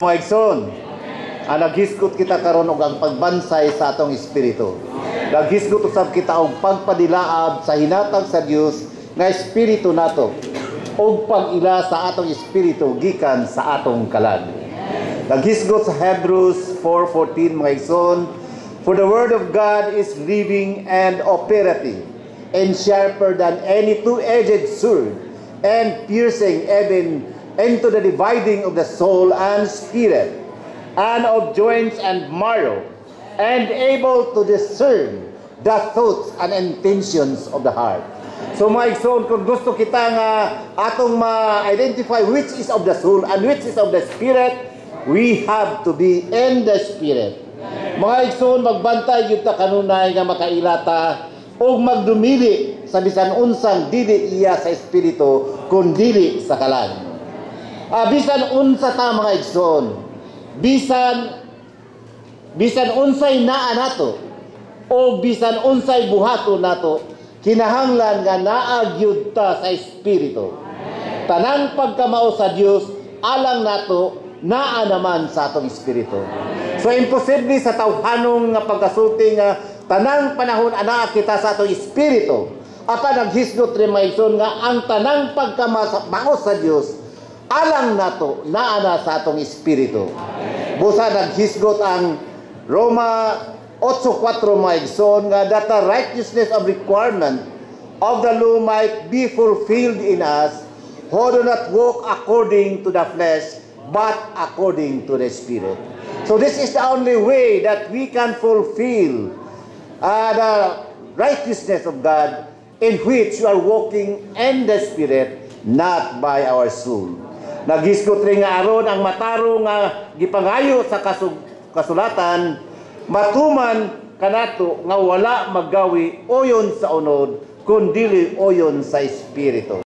Mga igsoon, naghisgot kita karon og ang pagbansay sa atong espiritu. Naghisgot usab kita og pagpadilaab sa hinatag sa Dios nga espiritu nato og pag-ila sa atong espiritu gikan sa atong kalag. Naghisgot sa Hebrews 4:14 mga igsoon, for the word of God is living and operative and sharper than any two-edged sword and piercing even into the dividing of the soul and spirit, and of joints and marrow, and able to discern the thoughts and intentions of the heart. So mga igsoon, kung gusto kita nga atong ma-identify which is of the soul and which is of the spirit, we have to be in the spirit. Mga igsoon, magbantay yun ta kanunay nga makailata o magdumili sa bisan unsang dili iya sa espiritu kundili sa kalag. Bisan unsa ta mga igsoon, bisan unsay naa nato o bisan unsay buhato nato, kinahanglan nga naagyud ta sa espiritu. Tanang pagkamao sa Dios alang nato naa naman sa atong espiritu. So imposible sa tawhanong nga pagkasulti nga tanang panahon anaa kita sa atong espiritu. Apan naghisgot rin mga igsoon nga ang tanang pagkamao sa Dios alang nato naana sa atong espiritu. Busa naghisgot ang Roma 8:4 mga igsoon nga that the righteousness of requirement of the law might be fulfilled in us who do not walk according to the flesh but according to the spirit. So this is the only way that we can fulfill the righteousness of God, in which we are walking in the spirit, not by our soul. Naghisgot rin nga aron ang matarong nga gipangayo sa kasulatan, matuman kanato nga wala maggawi oyon sa unod, kundili oyon sa espiritu.